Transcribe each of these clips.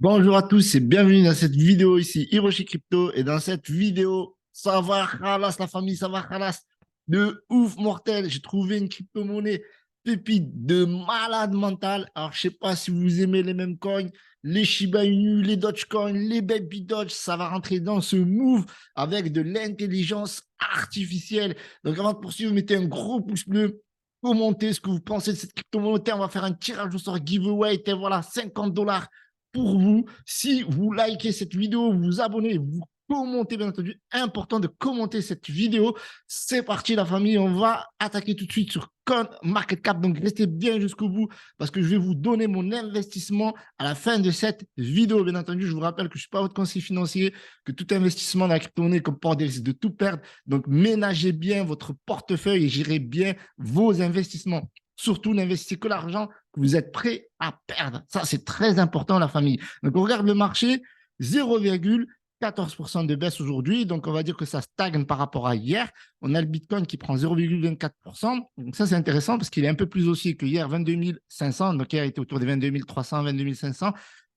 Bonjour à tous et bienvenue dans cette vidéo ici, Hiroshi Crypto. Et dans cette vidéo, ça va khalas la famille, ça va khalas de ouf mortel. J'ai trouvé une crypto-monnaie pépite de malade mental. Alors, je sais pas si vous aimez les mêmes coins, les Shiba Inu, les Dogecoin, les Baby Doge, ça va rentrer dans ce move avec de l'intelligence artificielle. Donc, avant de poursuivre, mettez un gros pouce bleu. Commentez ce que vous pensez de cette crypto-monnaie. On va faire un tirage au sort giveaway. Et voilà, $50 pour vous. Si vous likez cette vidéo, vous vous abonnez, vous commentez, bien entendu, important de commenter cette vidéo. C'est parti, la famille. On va attaquer tout de suite sur CoinMarketCap. Donc, restez bien jusqu'au bout parce que je vais vous donner mon investissement à la fin de cette vidéo. Bien entendu, je vous rappelle que je ne suis pas votre conseiller financier, que tout investissement dans la crypto-monnaie comporte des risques de tout perdre. Donc, ménagez bien votre portefeuille et gérez bien vos investissements. Surtout, n'investissez que l'argent que vous êtes prêt à perdre. Ça, c'est très important, la famille. Donc, on regarde le marché, 0,14% de baisse aujourd'hui. Donc, on va dire que ça stagne par rapport à hier. On a le Bitcoin qui prend 0,24%. Donc, ça, c'est intéressant parce qu'il est un peu plus haussier que hier, 22 500. Donc, hier, il était autour des 22 300, 22 500.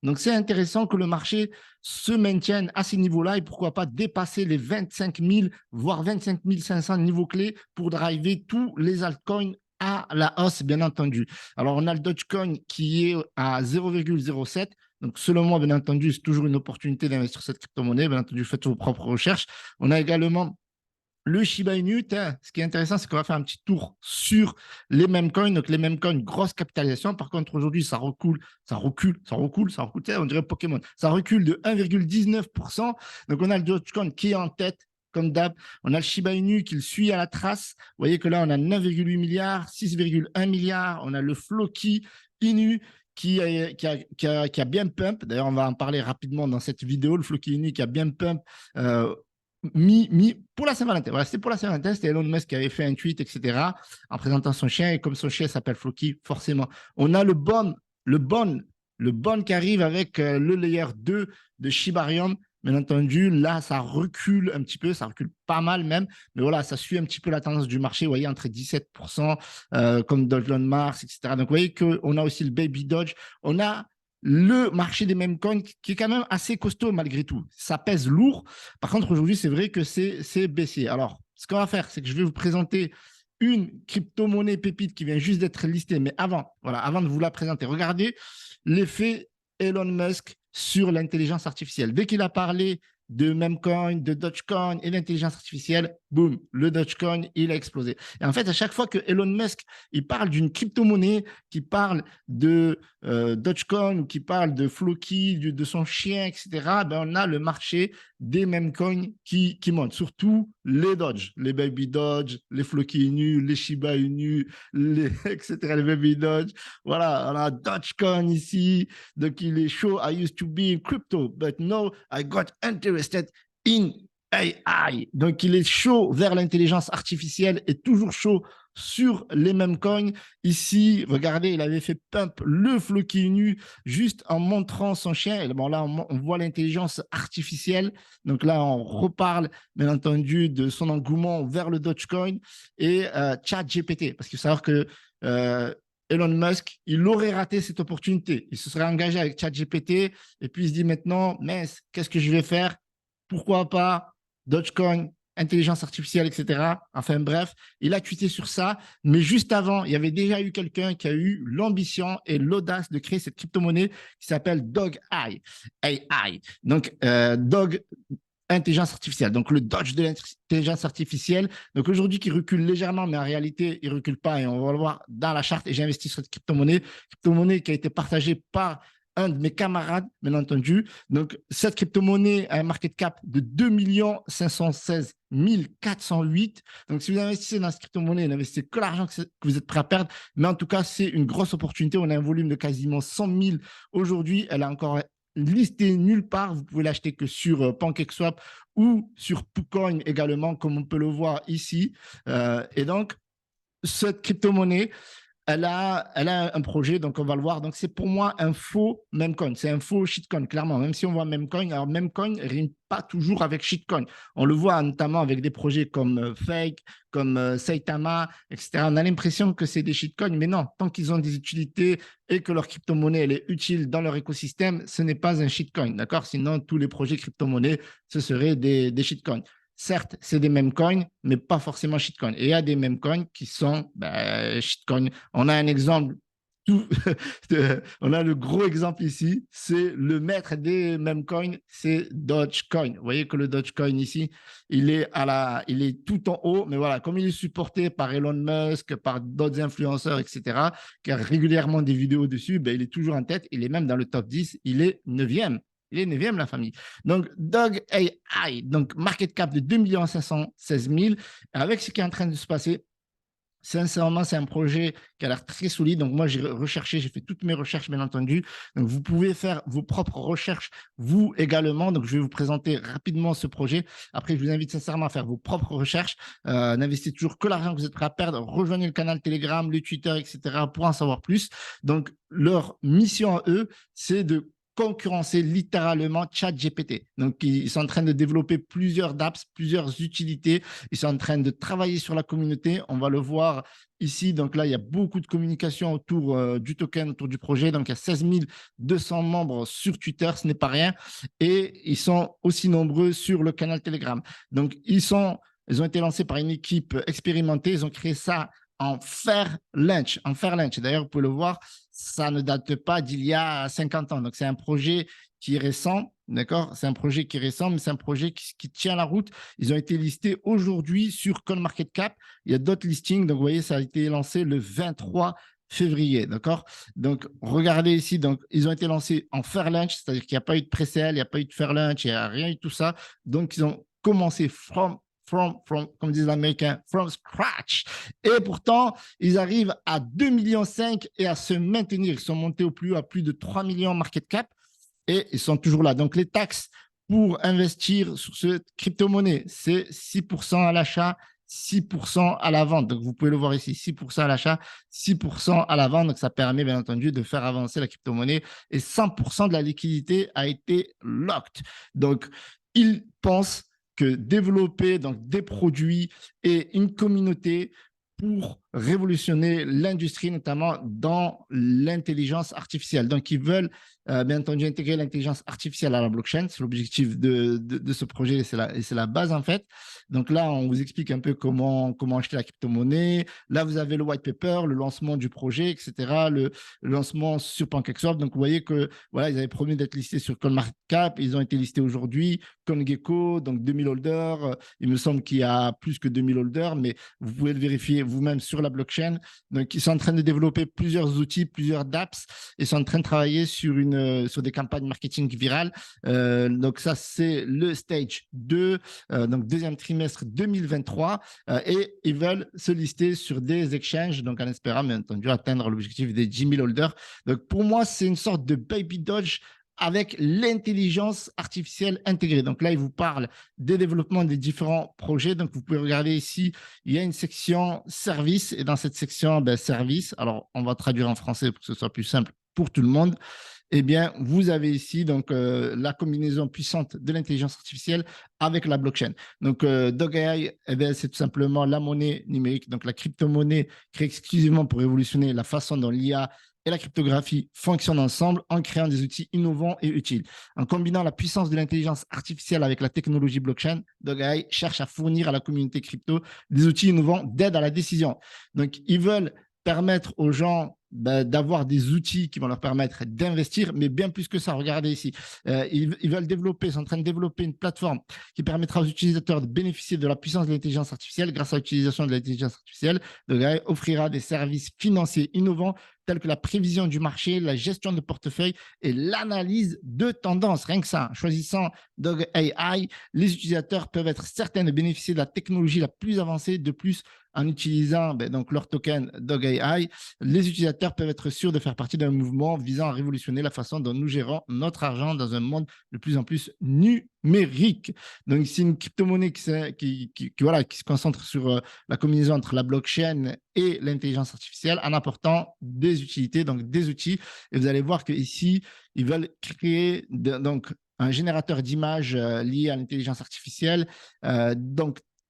Donc, c'est intéressant que le marché se maintienne à ces niveaux-là et pourquoi pas dépasser les 25 000, voire 25 500 niveaux clés pour driver tous les altcoins à la hausse, bien entendu. Alors, on a le Dogecoin qui est à 0,07. Donc, selon moi, bien entendu, c'est toujours une opportunité d'investir cette crypto-monnaie. Bien entendu, faites vos propres recherches. On a également le Shiba Inu. Ce qui est intéressant, c'est qu'on va faire un petit tour sur les mêmes coins. Donc, les mêmes coins, grosse capitalisation. Par contre, aujourd'hui, ça recule, ça recule, ça recule, ça recule. On dirait Pokémon. Ça recule de 1,19%. Donc, on a le Dogecoin qui est en tête comme d'hab. On a le Shiba Inu qui le suit à la trace. Vous voyez que là, on a 9,8 milliards, 6,1 milliards. On a le Floki Inu qui a bien pump. D'ailleurs, on va en parler rapidement dans cette vidéo. Le Floki Inu qui a bien pump pour la Saint-Valentin. Voilà, c'était pour la Saint-Valentin. C'était Elon Musk qui avait fait un tweet, etc., en présentant son chien. Et comme son chien s'appelle Floki, forcément. On a le bon, le bon qui arrive avec le layer 2 de Shibarium. Bien entendu, là, ça recule un petit peu, ça recule pas mal même, mais voilà, ça suit un petit peu la tendance du marché, vous voyez, entre 17%, comme Dogecoin Mars, etc. Donc, vous voyez qu'on a aussi le Baby Doge, on a le marché des mêmes coins qui est quand même assez costaud malgré tout. Ça pèse lourd. Par contre, aujourd'hui, c'est vrai que c'est baissier. Alors, ce qu'on va faire, c'est que je vais vous présenter une crypto-monnaie pépite qui vient juste d'être listée. Mais avant, voilà, avant de vous la présenter, regardez l'effet Elon Musk sur l'intelligence artificielle. Dès qu'il a parlé de Memecoin, de Dogecoin et l'intelligence artificielle, boum, le Dogecoin, il a explosé. Et en fait, à chaque fois que Elon Musk, il parle d'une crypto-monnaie, qui parle de Dogecoin ou qui parle de Floki, de son chien, etc., ben on a le marché des mêmes coins qui montent, surtout les Doge, les Baby Doge, les Floki Inu, les Shiba Inu, etc., les Baby Doge. Voilà, on a Dogecoin ici, donc il est chaud. I used to be in crypto, but now I got interested in AI. Donc il est chaud vers l'intelligence artificielle et toujours chaud sur les mêmes coins. Ici, regardez, il avait fait pump le Floki nu juste en montrant son chien. Et bon, là, on voit l'intelligence artificielle. Donc là, on reparle, bien entendu, de son engouement vers le Dogecoin et ChatGPT. Parce qu'il faut savoir que Elon Musk, il aurait raté cette opportunité. Il se serait engagé avec ChatGPT et puis il se dit maintenant, mince, qu'est-ce que je vais faire? Pourquoi pas Dogecoin, intelligence artificielle, etc. Enfin bref, il a tweeté sur ça, mais juste avant, il y avait déjà eu quelqu'un qui a eu l'ambition et l'audace de créer cette crypto-monnaie qui s'appelle Dog AI. Donc, Dog intelligence artificielle. Donc, le dodge de l'intelligence artificielle. Donc, aujourd'hui, qui recule légèrement, mais en réalité, il ne recule pas. Et on va le voir dans la charte. Et j'ai investi sur cette crypto-monnaie qui a été partagée par un de mes camarades, bien entendu. Donc, cette crypto-monnaie a un market cap de 2 516 408. Donc, si vous investissez dans cette crypto-monnaie, n'investissez que l'argent que vous êtes prêt à perdre. Mais en tout cas, c'est une grosse opportunité. On a un volume de quasiment 100 000 aujourd'hui. Elle a encore listé nulle part. Vous pouvez l'acheter que sur PancakeSwap ou sur PooCoin également, comme on peut le voir ici. Et donc, cette crypto-monnaie elle a un projet, donc on va le voir. Donc, c'est pour moi un faux memecoin. C'est un faux shitcoin, clairement. Même si on voit memecoin, alors memecoin ne rime pas toujours avec shitcoin. On le voit notamment avec des projets comme Fake, comme Saitama, etc. On a l'impression que c'est des shitcoins, mais non, tant qu'ils ont des utilités et que leur crypto-monnaie elle est utile dans leur écosystème, ce n'est pas un shitcoin, d'accord? Sinon, tous les projets crypto-monnaies, ce seraient des shitcoins. Certes, c'est des mêmes coins, mais pas forcément shitcoin. Et il y a des mêmes coins qui sont shitcoin. On a un exemple, tout, on a le gros exemple ici, c'est le maître des mêmes coins, c'est Dogecoin. Vous voyez que le Dogecoin ici, il est tout en haut, mais voilà, comme il est supporté par Elon Musk, par d'autres influenceurs, etc., qui a régulièrement des vidéos dessus, ben, il est toujours en tête, il est même dans le top 10, il est 9e. Il est 9e, la famille. Donc, Dog AI, donc market cap de 2 516 000. Avec ce qui est en train de se passer, sincèrement, c'est un projet qui a l'air très solide. Donc, moi, j'ai recherché, j'ai fait toutes mes recherches, bien entendu. Donc, vous pouvez faire vos propres recherches, vous également. Donc, je vais vous présenter rapidement ce projet. Après, je vous invite sincèrement à faire vos propres recherches. N'investissez toujours que l'argent que vous êtes prêt à perdre. Rejoignez le canal Telegram, le Twitter, etc. pour en savoir plus. Donc, leur mission à eux, c'est de concurrencer littéralement ChatGPT. Donc, ils sont en train de développer plusieurs dApps, plusieurs utilités. Ils sont en train de travailler sur la communauté. On va le voir ici. Donc là, il y a beaucoup de communication autour du token, autour du projet. Donc, il y a 16 200 membres sur Twitter, ce n'est pas rien. Et ils sont aussi nombreux sur le canal Telegram. Donc, ils ont été lancés par une équipe expérimentée. Ils ont créé ça en Fairlaunch. D'ailleurs, vous pouvez le voir, ça ne date pas d'il y a 50 ans. Donc, c'est un projet qui est récent, d'accord? C'est un projet qui est récent, mais c'est un projet qui tient la route. Ils ont été listés aujourd'hui sur CoinMarketCap. Il y a d'autres listings. Donc, vous voyez, ça a été lancé le 23 février, d'accord? Donc, regardez ici. Donc, ils ont été lancés en Fairlaunch, c'est-à-dire qu'il n'y a pas eu de pré-sale, il n'y a pas eu de Fairlaunch, il n'y a rien eu de tout ça. Donc, ils ont commencé comme disent les Américains, from scratch. Et pourtant, ils arrivent à 2,5 millions et à se maintenir. Ils sont montés au plus haut à plus de 3 millions market cap et ils sont toujours là. Donc, les taxes pour investir sur cette crypto-monnaie, c'est 6% à l'achat, 6% à la vente. Donc, vous pouvez le voir ici, 6% à l'achat, 6% à la vente. Donc, ça permet, bien entendu, de faire avancer la crypto-monnaie et 100% de la liquidité a été locked. Donc, ils pensent que développer donc, des produits et une communauté pour révolutionner l'industrie, notamment dans l'intelligence artificielle. Donc, ils veulent, bien entendu, intégrer l'intelligence artificielle à la blockchain. C'est l'objectif de ce projet et c'est la base, en fait. Donc là, on vous explique un peu comment acheter la crypto-monnaie. Là, vous avez le white paper, le lancement du projet, etc., le lancement sur PancakeSwap. Donc, vous voyez que voilà, ils avaient promis d'être listés sur CoinMarketCap. Ils ont été listés aujourd'hui. CoinGecko, donc 2000 holders. Il me semble qu'il y a plus que 2000 holders, mais vous pouvez le vérifier vous-même sur la blockchain. Donc, ils sont en train de développer plusieurs outils, plusieurs dApps. Ils sont en train de travailler sur des campagnes marketing virales. Donc, ça, c'est le stage 2, donc deuxième trimestre 2023. Et ils veulent se lister sur des exchanges, donc en espérant, bien entendu, atteindre l'objectif des 10 000 holders. Donc, pour moi, c'est une sorte de baby Doge avec l'intelligence artificielle intégrée. Donc là, il vous parle des développements des différents projets. Donc, vous pouvez regarder ici, il y a une section service. Et dans cette section, service, alors on va traduire en français pour que ce soit plus simple pour tout le monde. Eh bien, vous avez ici donc la combinaison puissante de l'intelligence artificielle avec la blockchain. Donc, DogAI, c'est tout simplement la monnaie numérique, donc la crypto-monnaie créée exclusivement pour révolutionner la façon dont l'IA et la cryptographie fonctionnent ensemble en créant des outils innovants et utiles. En combinant la puissance de l'intelligence artificielle avec la technologie blockchain, DogAI cherche à fournir à la communauté crypto des outils innovants d'aide à la décision. Donc, ils veulent permettre aux gens d'avoir des outils qui vont leur permettre d'investir, mais bien plus que ça. Regardez ici, ils veulent développer, ils sont en train de développer une plateforme qui permettra aux utilisateurs de bénéficier de la puissance de l'intelligence artificielle. Grâce à l'utilisation de l'intelligence artificielle, DogAI offrira des services financiers innovants tels que la prévision du marché, la gestion de portefeuille et l'analyse de tendances. Rien que ça, en choisissant DogAI, les utilisateurs peuvent être certains de bénéficier de la technologie la plus avancée. De plus, en utilisant donc leur token DogAI, les utilisateurs peuvent être sûrs de faire partie d'un mouvement visant à révolutionner la façon dont nous gérons notre argent dans un monde de plus en plus numérique. Donc, c'est une crypto-monnaie voilà, qui se concentre sur la combinaison entre la blockchain et l'intelligence artificielle en apportant des utilités, donc des outils. Et vous allez voir qu'ici, ils veulent créer donc un générateur d'images lié à l'intelligence artificielle.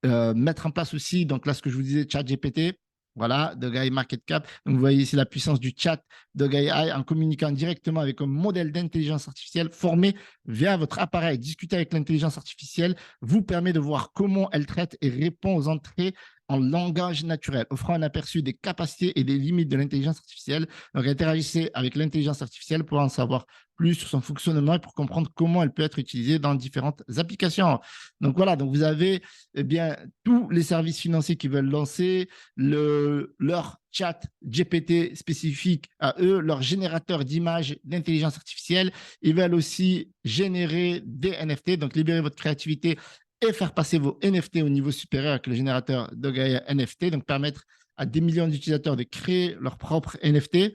Mettre en place aussi, donc là, ce que je vous disais, ChatGPT, voilà, DogAI Market Cap. Donc, vous voyez ici la puissance du chat DogAI en communiquant directement avec un modèle d'intelligence artificielle formé via votre appareil. Discuter avec l'intelligence artificielle vous permet de voir comment elle traite et répond aux entrées en langage naturel, offrant un aperçu des capacités et des limites de l'intelligence artificielle. Donc, interagissez avec l'intelligence artificielle pour en savoir plus sur son fonctionnement et pour comprendre comment elle peut être utilisée dans différentes applications. Donc, voilà, donc vous avez tous les services financiers qui veulent lancer leur chat GPT spécifique à eux, leur générateur d'images d'intelligence artificielle. Ils veulent aussi générer des NFT, donc libérer votre créativité et faire passer vos NFT au niveau supérieur avec le générateur DogAI NFT, donc permettre à des millions d'utilisateurs de créer leur propre NFT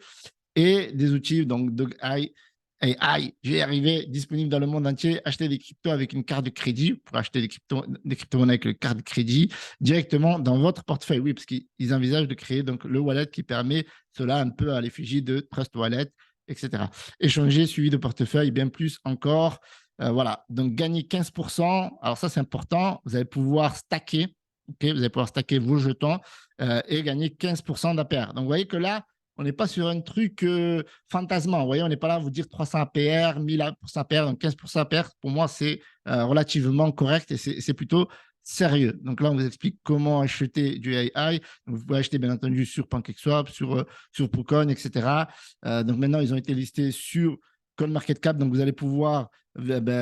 et des outils, donc DogAI AI, j'ai arrivé, disponible dans le monde entier, acheter des cryptos avec une carte de crédit, pour acheter des crypto-monnaies avec une carte de crédit directement dans votre portefeuille. Oui, parce qu'ils envisagent de créer donc le wallet qui permet cela un peu à l'effigie de Trust Wallet, etc. Échanger, suivi de portefeuille, bien plus encore. Voilà, donc gagner 15%. Alors ça, c'est important. Vous allez pouvoir stacker, vous allez pouvoir stacker vos jetons et gagner 15% d'APR. Donc, vous voyez que là, on n'est pas sur un truc fantasmant. Vous voyez, on n'est pas là à vous dire 300 APR, 1000% APR, donc 15% APR. Pour moi, c'est relativement correct et c'est plutôt sérieux. Donc là, on vous explique comment acheter du AI. Donc, vous pouvez acheter, bien entendu, sur PancakeSwap, sur Procon, etc. Donc maintenant, ils ont été listés sur CoinMarketCap. Donc, vous allez pouvoir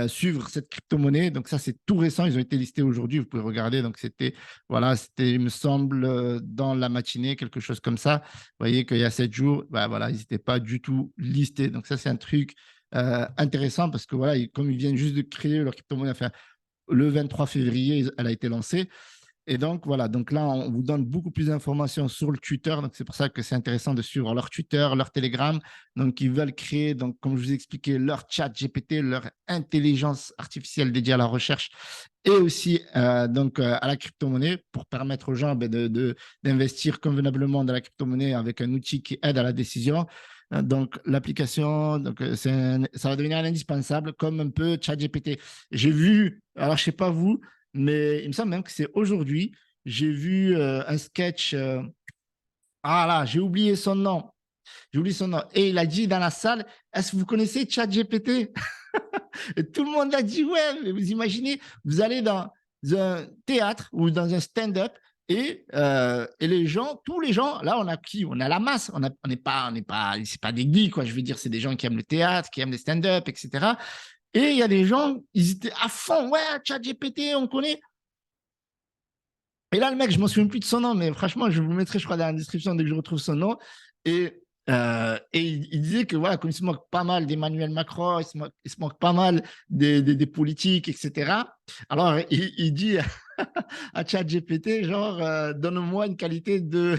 suivre cette crypto-monnaie. Donc, ça, c'est tout récent. Ils ont été listés aujourd'hui. Vous pouvez regarder. Donc, c'était, il me semble, dans la matinée, quelque chose comme ça. Vous voyez qu'il y a 7 jours, voilà, ils n'étaient pas du tout listés. Donc, ça, c'est un truc intéressant parce que, voilà, comme ils viennent juste de créer leur crypto-monnaie, enfin, le 23 février, elle a été lancée. Et donc, voilà, donc là, on vous donne beaucoup plus d'informations sur le Twitter. Donc, c'est pour ça que c'est intéressant de suivre leur Twitter, leur Telegram. Donc, ils veulent créer, donc, comme je vous ai expliqué, leur chat GPT, leur intelligence artificielle dédiée à la recherche et aussi à la crypto-monnaie pour permettre aux gens d'investir convenablement dans la crypto-monnaie avec un outil qui aide à la décision. Donc, l'application, ça va devenir indispensable, comme un peu ChatGPT. J'ai vu, alors je ne sais pas vous, mais il me semble même que c'est aujourd'hui, j'ai vu un sketch. Ah là, j'ai oublié son nom. J'ai oublié son nom. Et il a dit dans la salle, est-ce que vous connaissez ChatGPT? Et tout le monde a dit, ouais, mais vous imaginez, vous allez dans un théâtre ou dans un stand-up et les gens, tous les gens, là, on a qui? On a la masse. On n'est pas, c'est pas des geeks, quoi. Je veux dire, c'est des gens qui aiment le théâtre, qui aiment les stand-up, etc. Et il y a des gens, ils étaient à fond, ouais, ChatGPT, on connaît. Et là, le mec, je ne m'en souviens plus de son nom, mais franchement, je vous le mettrai, je crois, dans la description dès que je retrouve son nom. Et il disait que, voilà, comme il se moque pas mal d'Emmanuel Macron, il se moque pas mal des politiques, etc. Alors, il dit à ChatGPT, genre, donne-moi une qualité de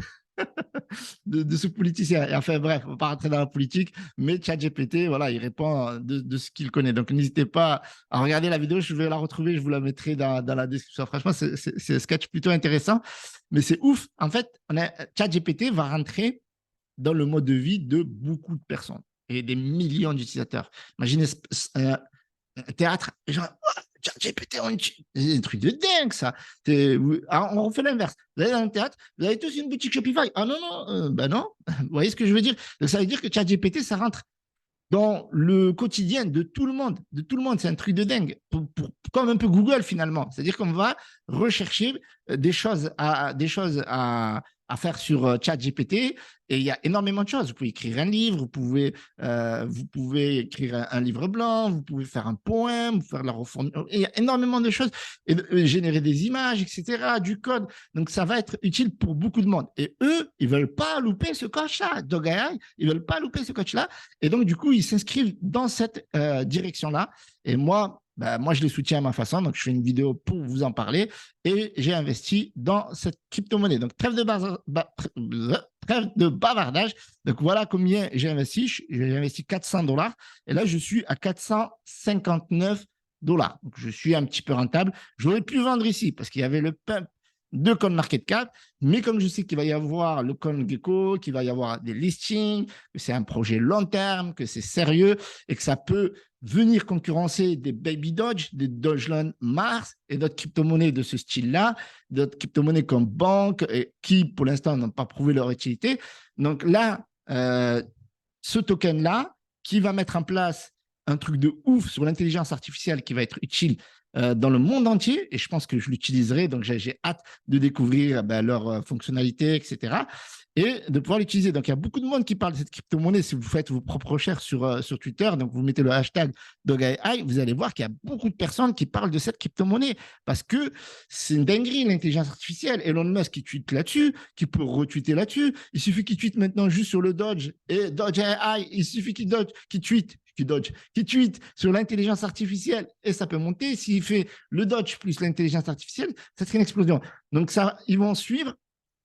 ce politicien. Et enfin, bref, on ne va pas rentrer dans la politique, mais ChatGPT, voilà, il répond de ce qu'il connaît. Donc, n'hésitez pas à regarder la vidéo. Je vais la retrouver, je vous la mettrai dans la description. Franchement, c'est un sketch plutôt intéressant, mais c'est ouf. En fait, ChatGPT va rentrer dans le mode de vie de beaucoup de personnes et des millions d'utilisateurs. Imaginez un théâtre, genre, ChatGPT, c'est un truc de dingue, ça. On refait l'inverse. Vous allez dans un théâtre, vous avez tous une boutique Shopify. Ah non, non, ben non. Vous voyez ce que je veux dire? Donc, ça veut dire que ChatGPT, ça rentre dans le quotidien de tout le monde. De tout le monde, c'est un truc de dingue. Comme un peu Google, finalement. C'est-à-dire qu'on va rechercher des choses à faire sur ChatGPT et il y a énormément de choses. Vous pouvez écrire un livre, vous pouvez écrire un livre blanc, vous pouvez faire un poème, faire la refonte. Il y a énormément de choses, et générer des images, etc., du code. Donc, ça va être utile pour beaucoup de monde. Et eux, ils ne veulent pas louper ce coach-là. DogAI, ils ne veulent pas louper ce coach-là. Et donc, du coup, ils s'inscrivent dans cette direction-là. Et moi, ben, moi, je les soutiens à ma façon. Donc, je fais une vidéo pour vous en parler et j'ai investi dans cette crypto-monnaie. Donc, trêve de bavardage. Donc, voilà combien j'ai investi. J'ai investi 400 $ et là, je suis à 459 $. Donc, je suis un petit peu rentable. J'aurais pu vendre ici parce qu'il y avait le pump de CoinMarketCap, mais comme je sais qu'il va y avoir le CoinGecko, qu'il va y avoir des listings, que c'est un projet long terme, que c'est sérieux et que ça peut venir concurrencer des Baby Doge, des Dogecoin Mars et d'autres crypto-monnaies de ce style-là, d'autres crypto-monnaies comme Bank et qui, pour l'instant, n'ont pas prouvé leur utilité. Donc là, ce token-là, qui va mettre en place un truc de ouf sur l'intelligence artificielle qui va être utile dans le monde entier, et je pense que je l'utiliserai, donc j'ai hâte de découvrir leurs fonctionnalités, etc., et de pouvoir l'utiliser. Donc, il y a beaucoup de monde qui parle de cette crypto-monnaie. Si vous faites vos propres recherches sur Twitter, donc vous mettez le hashtag DogAI, vous allez voir qu'il y a beaucoup de personnes qui parlent de cette crypto-monnaie parce que c'est une dinguerie, l'intelligence artificielle. Elon Musk qui tweet là-dessus, qui peut retweeter là-dessus. Il suffit qu'il tweet maintenant juste sur le Dodge et Dodge AI. Il suffit qu'il tweet sur l'intelligence artificielle et ça peut monter. S'il fait le Dodge plus l'intelligence artificielle, ça serait une explosion. Donc, ça, ils vont suivre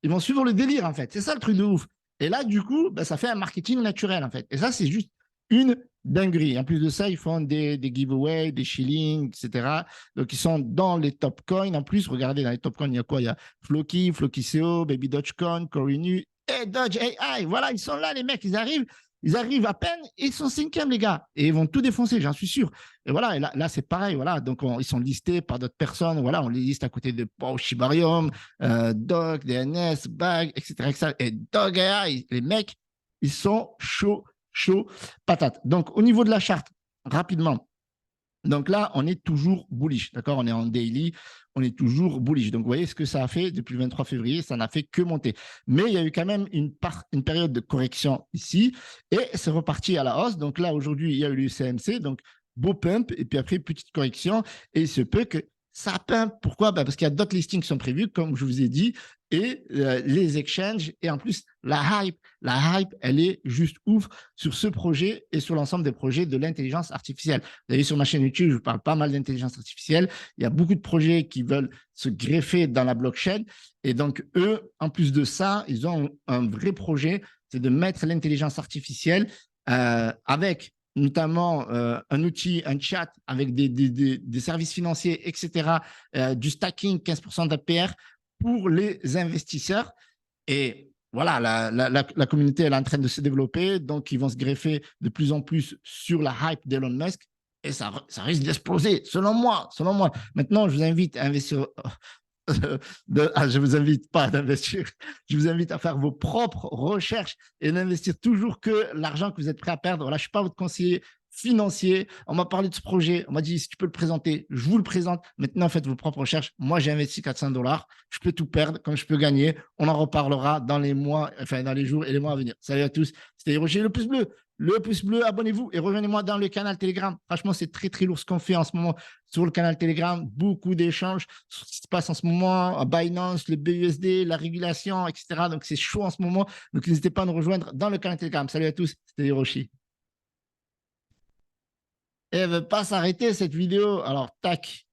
le délire, en fait. C'est ça le truc de ouf. Et là, du coup, ça fait un marketing naturel, en fait. Et ça, c'est juste une dinguerie. En plus de ça, ils font des giveaways, des shillings, etc. Donc, ils sont dans les top coins. En plus, regardez, dans les top coins, il y a quoi? Il y a Floki, Floki.co, Baby Dogecoin, Corinu et Dodge AI. Voilà, ils sont là, les mecs. Ils arrivent à peine et ils sont cinquième, les gars. Et ils vont tout défoncer, j'en suis sûr. Et voilà, et là c'est pareil. Voilà, donc ils sont listés par d'autres personnes. Voilà, on les liste à côté de Pau Shibarium, Dog, DNS, Bag, etc., etc. Et Dog AI, les mecs, ils sont chauds, patates. Donc, au niveau de la charte, rapidement. Donc là, on est toujours bullish, d'accord? On est en daily, on est toujours bullish. Donc, vous voyez ce que ça a fait depuis le 23 février, ça n'a fait que monter. Mais il y a eu quand même une période de correction ici et c'est reparti à la hausse. Donc là, aujourd'hui, il y a eu le CMC, donc beau pump et puis après, petite correction. Et il se peut que ça pump. Pourquoi? Parce qu'il y a d'autres listings qui sont prévus, comme je vous ai dit, et les exchanges. Et en plus, la hype, elle est juste ouf sur ce projet et sur l'ensemble des projets de l'intelligence artificielle. Vous avez vu sur ma chaîne YouTube, je vous parle pas mal d'intelligence artificielle. Il y a beaucoup de projets qui veulent se greffer dans la blockchain. Et donc, eux, en plus de ça, ils ont un vrai projet, c'est de mettre l'intelligence artificielle avec notamment un outil, un chat avec des services financiers, etc., du stacking, 15% d'APR pour les investisseurs. Et voilà, la communauté elle est en train de se développer, donc ils vont se greffer de plus en plus sur la hype d'Elon Musk et ça risque d'exploser, selon moi. Maintenant, je vous invite à investir. Je vous invite pas à investir, je vous invite à faire vos propres recherches et d'investir toujours que l'argent que vous êtes prêt à perdre. Voilà, je ne suis pas votre conseiller financier. On m'a parlé de ce projet. On m'a dit, si tu peux le présenter, je vous le présente. Maintenant, faites vos propres recherches. Moi, j'ai investi 400 $. Je peux tout perdre comme je peux gagner. On en reparlera dans les mois, enfin, dans les jours et les mois à venir. Salut à tous. C'était Hiroshi, le pouce bleu, abonnez-vous et rejoignez-moi dans le canal Telegram. Franchement, c'est très, très lourd ce qu'on fait en ce moment sur le canal Telegram. Beaucoup d'échanges sur ce qui se passe en ce moment, à Binance, le BUSD, la régulation, etc. Donc, c'est chaud en ce moment. Donc, n'hésitez pas à nous rejoindre dans le canal Telegram. Salut à tous. C'était Hiroshi. Et elle ne veut pas s'arrêter cette vidéo. Alors, tac.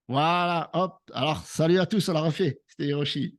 Voilà, hop. Alors, salut à tous, on l'a refait. C'était Hiroshi.